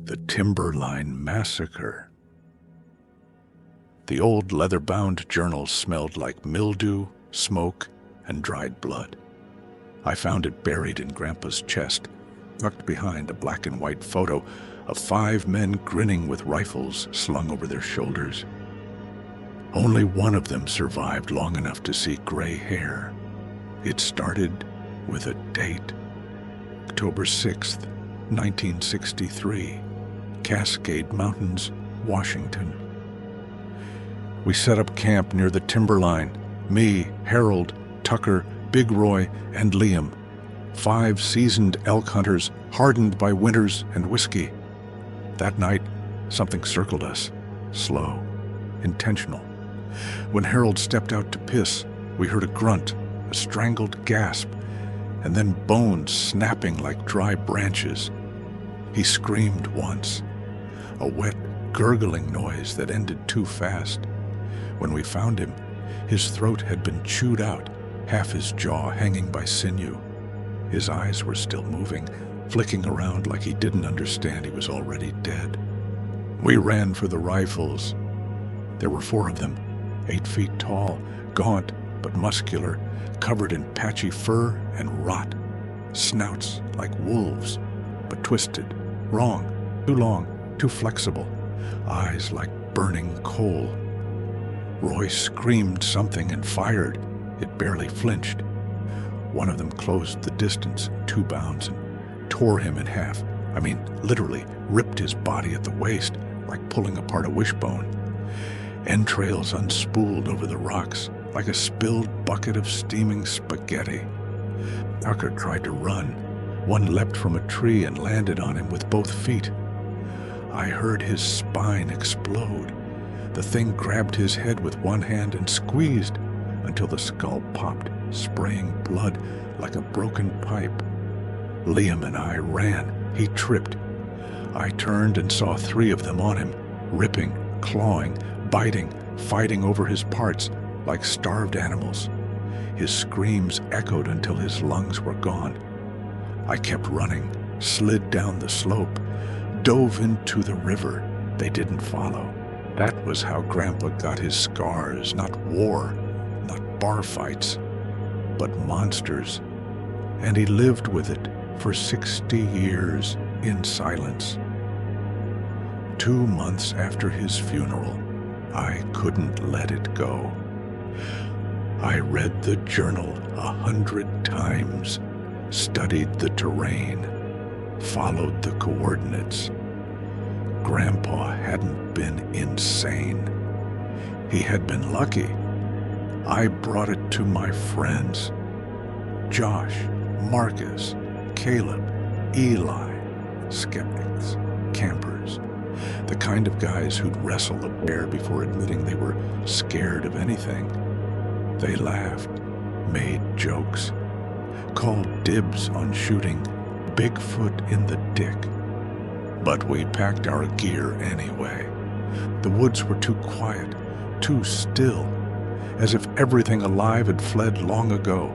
The Timberline Massacre. The old leather-bound journal smelled like mildew, smoke, and dried blood. I found it buried in Grandpa's chest, tucked behind a black and white photo of 5 men grinning with rifles slung over their shoulders. Only one of them survived long enough to see gray hair. It started with a date. October 6th, 1963, Cascade Mountains, Washington. We set up camp near the Timberline. Me, Harold, Tucker, Big Roy, and Liam. 5 seasoned elk hunters hardened by winters and whiskey. That night, something circled us. Slow, intentional. When Harold stepped out to piss, we heard a grunt, a strangled gasp, and then bones snapping like dry branches. He screamed once, a wet, gurgling noise that ended too fast. When we found him, his throat had been chewed out, half his jaw hanging by sinew. His eyes were still moving, flicking around like he didn't understand he was already dead. We ran for the rifles. There were 4 of them, 8 feet tall, gaunt but muscular, covered in patchy fur and rot. Snouts like wolves, but twisted, wrong, too long, too flexible. Eyes like burning coal. Roy screamed something and fired. It barely flinched. One of them closed the distance 2 bounds and tore him in half. I mean, literally ripped his body at the waist, like pulling apart a wishbone. Entrails unspooled over the rocks, like a spilled bucket of steaming spaghetti. Tucker tried to run. One leapt from a tree and landed on him with both feet. I heard his spine explode. The thing grabbed his head with one hand and squeezed until the skull popped, spraying blood like a broken pipe. Liam and I ran. He tripped. I turned and saw 3 of them on him, ripping, clawing, biting, fighting over his parts like starved animals. His screams echoed until his lungs were gone. I kept running, slid down the slope, dove into the river. They didn't follow. That was how Grandpa got his scars, not war, not bar fights, but monsters. And he lived with it for 60 years in silence. 2 months after his funeral, I couldn't let it go. I read the journal 100 times, studied the terrain, followed the coordinates. Grandpa hadn't been insane. He had been lucky. I brought it to my friends. Josh, Marcus, Caleb, Eli, skeptics, campers, the kind of guys who'd wrestle a bear before admitting they were scared of anything. They laughed, made jokes, called dibs on shooting Bigfoot in the dick. But we packed our gear anyway. The woods were too quiet, too still, as if everything alive had fled long ago.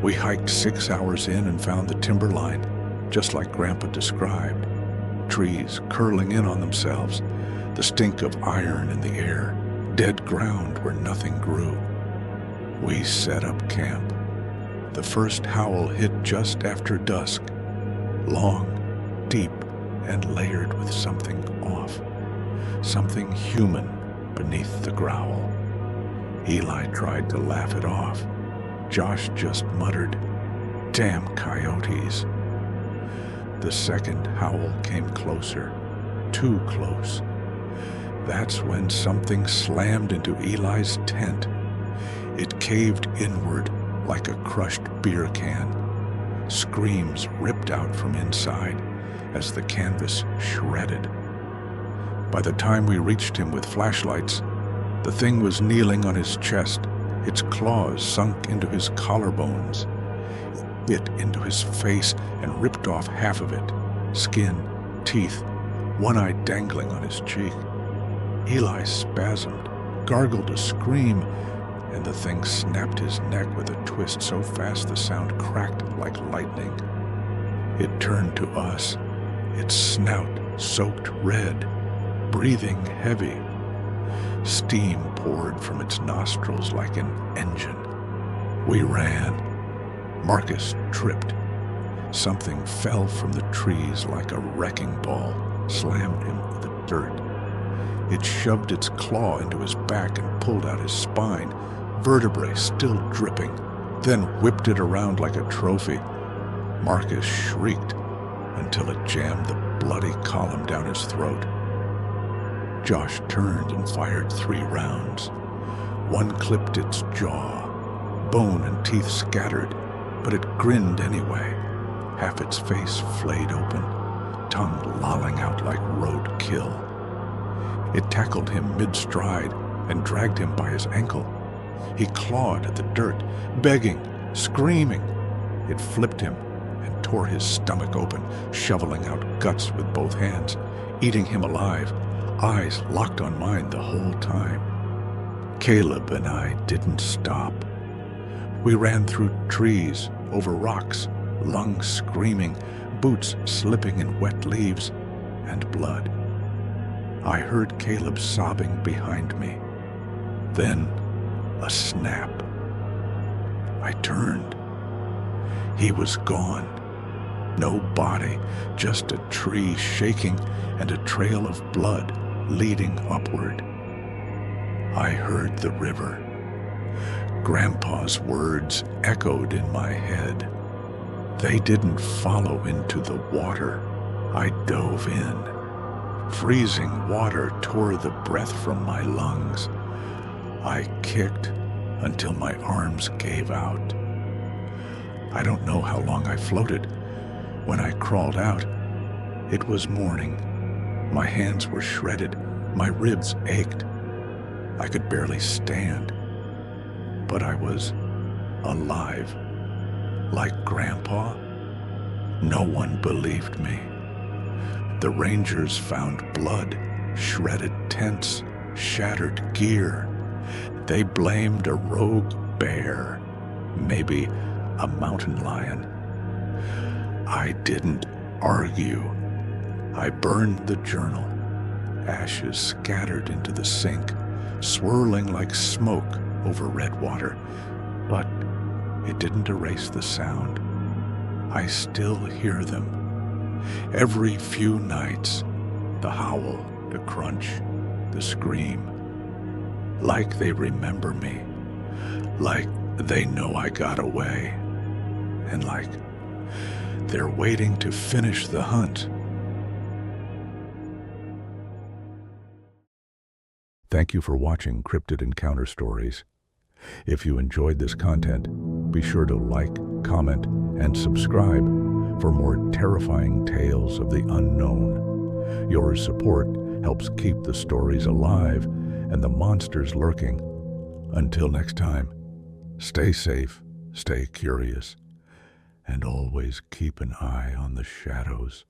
We hiked 6 hours in and found the Timberline, just like Grandpa described. Trees curling in on themselves, the stink of iron in the air, dead ground where nothing grew. We set up camp. The first howl hit just after dusk, long, deep, and layered with something off, something human beneath the growl. Eli tried to laugh it off. Josh just muttered, "Damn coyotes." The second howl came closer, too close. That's when something slammed into Eli's tent. It caved inward like a crushed beer can. Screams ripped out from inside as the canvas shredded. By the time we reached him with flashlights, the thing was kneeling on his chest, its claws sunk into his collarbones. It bit into his face and ripped off half of it, skin, teeth, one eye dangling on his cheek. Eli spasmed, gargled a scream, and the thing snapped his neck with a twist so fast the sound cracked like lightning. It turned to us, its snout soaked red, breathing heavy. Steam poured from its nostrils like an engine. We ran. Marcus tripped. Something fell from the trees like a wrecking ball, slammed him with the dirt. It shoved its claw into his back and pulled out his spine, vertebrae still dripping, then whipped it around like a trophy. Marcus shrieked until it jammed the bloody column down his throat. Josh turned and fired 3 rounds. One clipped its jaw. Bone and teeth scattered, but it grinned anyway. Half its face flayed open, tongue lolling out like roadkill. It tackled him mid-stride and dragged him by his ankle. He clawed at the dirt, begging, screaming. It flipped him and tore his stomach open, shoveling out guts with both hands, eating him alive, eyes locked on mine the whole time. Caleb and I didn't stop. We ran through trees, over rocks, lungs screaming, boots slipping in wet leaves, and blood. I heard Caleb sobbing behind me. Then a snap. I turned. He was gone. No body, just a tree shaking and a trail of blood leading upward. I heard the river. Grandpa's words echoed in my head. They didn't follow into the water. I dove in. Freezing water tore the breath from my lungs. I kicked until my arms gave out. I don't know how long I floated. When I crawled out, it was morning. My hands were shredded. My ribs ached. I could barely stand. But I was alive. Like Grandpa? No one believed me. The Rangers found blood, shredded tents, shattered gear. They blamed a rogue bear, maybe a mountain lion. I didn't argue. I burned the journal. Ashes scattered into the sink, swirling like smoke over red water. But it didn't erase the sound. I still hear them. Every few nights, the howl, the crunch, the scream. Like they remember me. Like they know I got away. And like they're waiting to finish the hunt. Thank you for watching Cryptid Encounter Stories. If you enjoyed this content, be sure to like, comment, and subscribe for more terrifying tales of the unknown. Your support helps keep the stories alive and the monsters lurking. Until next time, stay safe, stay curious, and always keep an eye on the shadows.